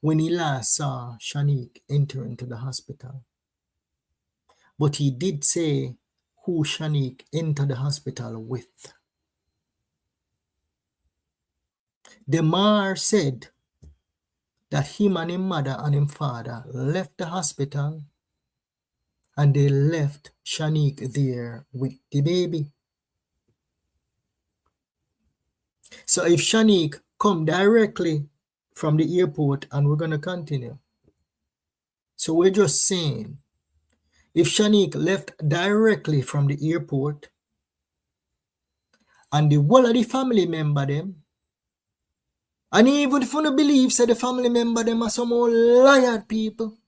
when he last saw Shaneque enter into the hospital. But he did say who Shaneque entered the hospital with. Demar said that him and him mother and him father left the hospital and they left Shaneque there with the baby. So if Shaneque come directly from the airport, and we're going to continue. So we're just saying, if Shaneque left directly from the airport and the whole of the family member them, and even if you don't believe that the family member them are some old liar people,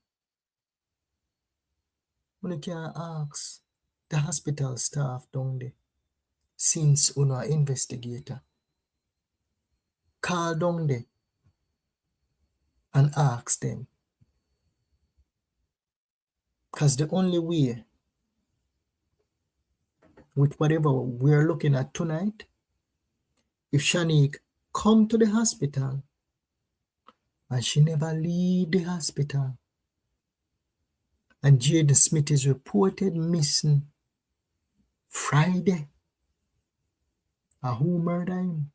you can ask the hospital staff down there, since you are investigator, call down there and ask them. Because the only way, with whatever we're looking at tonight, if Shaneque come to the hospital and she never leave the hospital, and Jaden Smith is reported missing Friday, and who murdered him?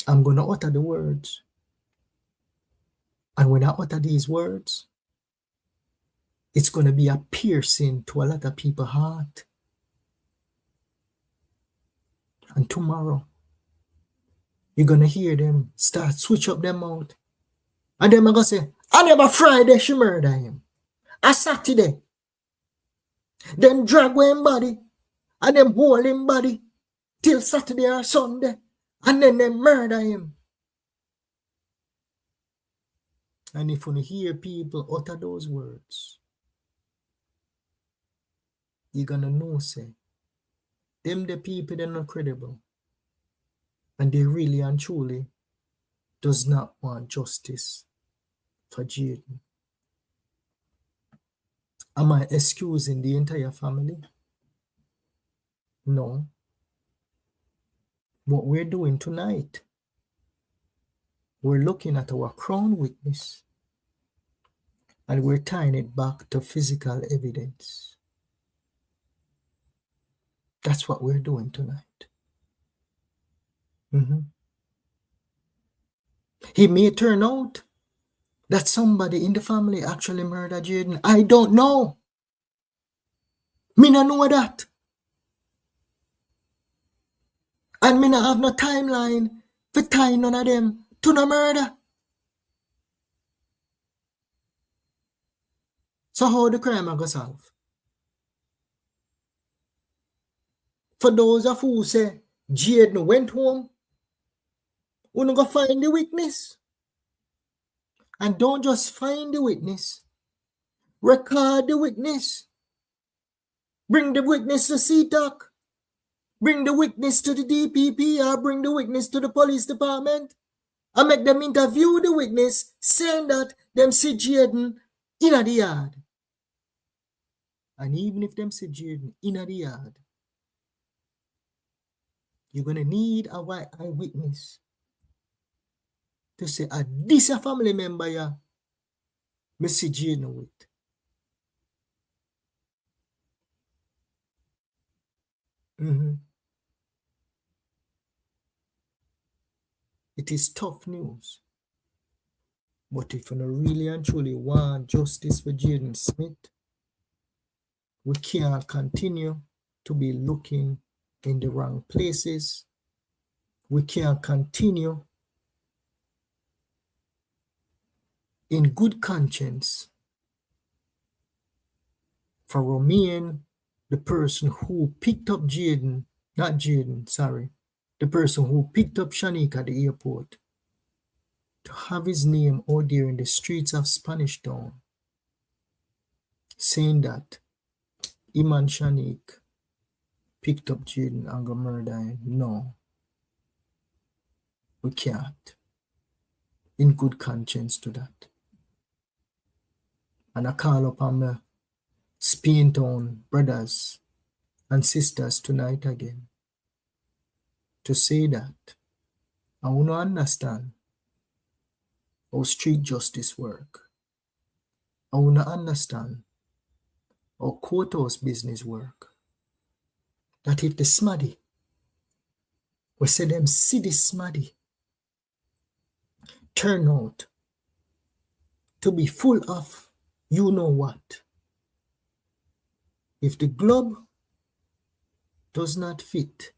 I'm going to utter the words. And when I utter these words, it's going to be a piercing to a lot of people's heart. And tomorrow, you're going to hear them start switch up their mouth. And then I'm going to say, I never Friday she murdered him. A Saturday. Them drag away him body. And them hold him body till Saturday or Sunday. And then they murder him. And if you hear people utter those words, you're going to know, say, them the people, they're not credible. And they really and truly does not want justice for Jaden. Am I excusing the entire family? No. What we're doing tonight, we're looking at our crown witness and we're tying it back to physical evidence. That's what we're doing tonight. It may turn out that somebody in the family actually murdered Jaden. I don't know. Me not know that. And me not have no timeline for tying none of them to no murder. So how the crime go solve? For those of who say Jaden went home, we not go find the witness. And don't just find the witness. Record the witness. Bring the witness to CTAC. Bring the witness to the DPP or bring the witness to the police department. And make them interview the witness saying that them see Jaden in the yard. And even if them see Jaden in the yard, you're going to need a white eyewitness to say, this a family member ya, me see Jaden with. It is tough news. But if you really and truly want justice for Jaden Smith, we can't continue to be looking in the wrong places. We can't continue in good conscience for remain the person who picked up Jaden, not Jaden, sorry, the person who picked up Shaneque at the airport, to have his name out there in the streets of Spanish Town, saying that him and Shaneque picked up Jaden and go murder him. No, we can't, in good conscience, do that. And I call upon my Spain Town brothers and sisters tonight again to say that I want to understand how street justice work. I want to understand how courthouse business work. That if the smaddy, we say them see the smaddy, turn out to be full of you know what. If the glove does not fit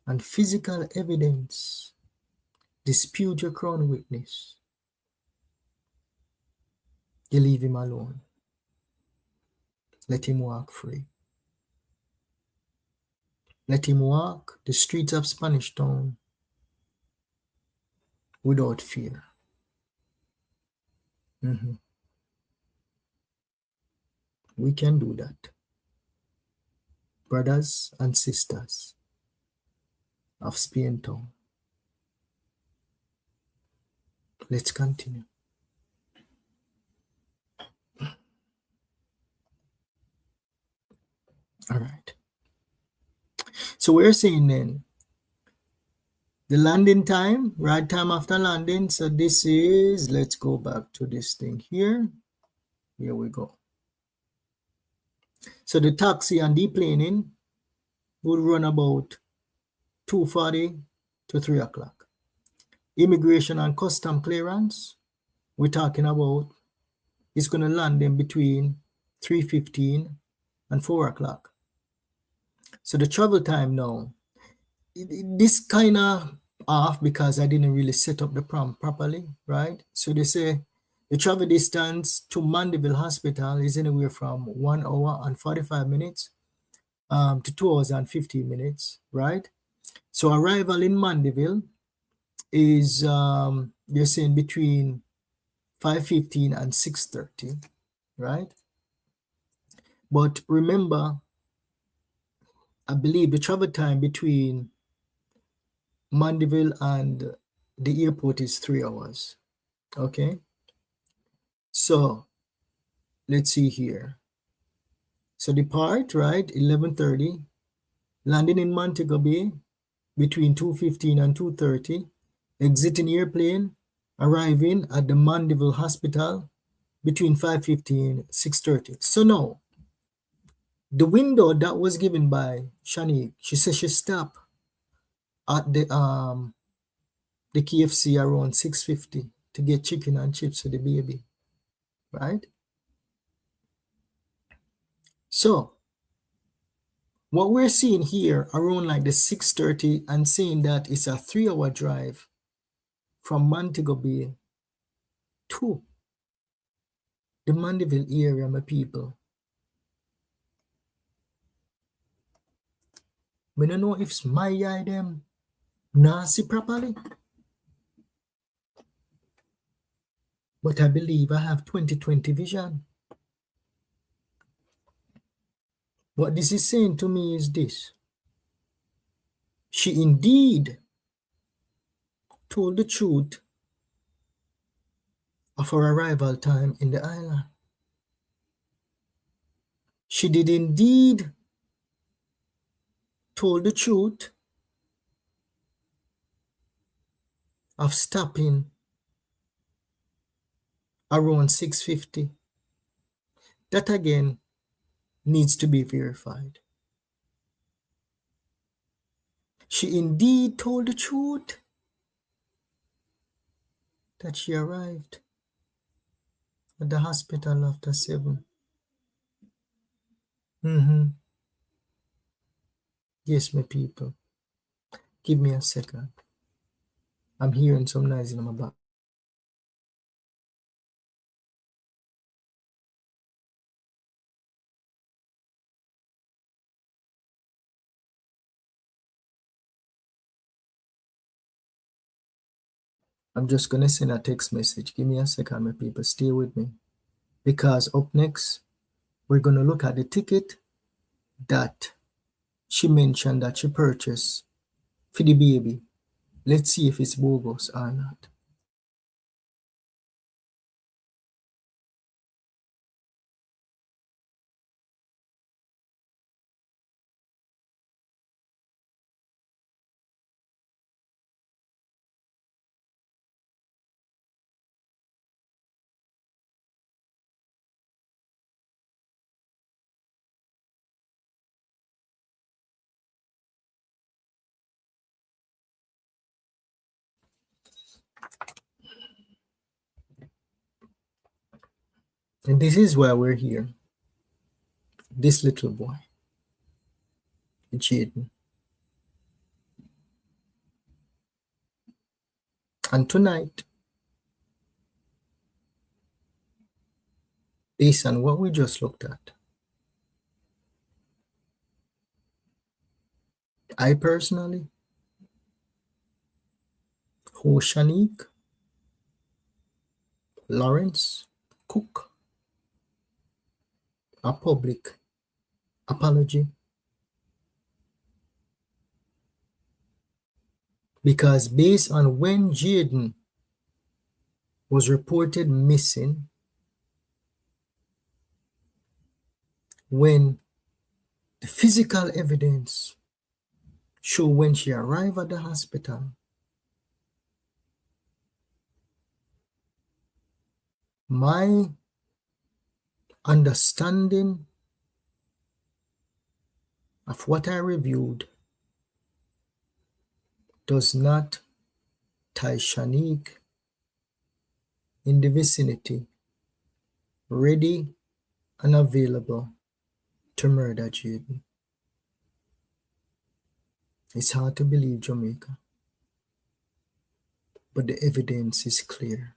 and physical evidence dispute your crown witness, you leave him alone. Let him walk free. Let him walk the streets of Spanish Town without fear. We can do that. Brothers and sisters of Spain Town. Let's continue. All right. So we're saying then the landing time, right time after landing. So this is, let's go back to this thing here. Here we go. So the taxi and deplaning would run about 2:40 to 3 o'clock. Immigration and custom clearance, we're talking about, it's going to land in between 3:15 and 4 o'clock. So the travel time now, this kind of off because I didn't really set up the prompt properly, right? So they say the travel distance to Mandeville Hospital is anywhere from 1 hour and 45 minutes to 2 hours and 15 minutes, right? So arrival in Mandeville is, they're saying between 5:15 and 6:30, right? But remember, I believe the travel time between Mandeville and the airport is 3 hours, okay? So let's see here. So depart, right, 11:30, landing in Montego Bay between 2:15 and 2:30, exiting airplane, arriving at the Mandeville Hospital between 5:15 and 6:30. So now, the window that was given by Shaneque, she said she stopped at the KFC around 6:50 to get chicken and chips for the baby, right? So what we're seeing here around like the 6:30 and saying that it's a 3-hour drive from Montego Bay to the Mandeville area, my people. I don't know if my eye them not see properly, but I believe I have 20/20 vision. What this is saying to me is this. She indeed told the truth of her arrival time in the island. She did indeed told the truth of stopping around 6:50. That again needs to be verified. She indeed told the truth that she arrived at the hospital after 7. Yes, my people. Give me a second. I'm hearing some noise in my back. I'm just going to send a text message. Give me a second, my people. Stay with me. Because up next, we're going to look at the ticket that she mentioned that she purchased for the baby. Let's see if it's bogus or not. And this is why we're here. This little boy, Jaden. And tonight, based on what we just looked at, I personally, who Shaneque, Lawrence, Cook, a public apology, because based on when Jaden was reported missing, when the physical evidence show when she arrived at the hospital, my understanding of what I reviewed does not tie Shaneque in the vicinity, ready and available to murder Jaden. It's hard to believe, Jamaica, but the evidence is clear.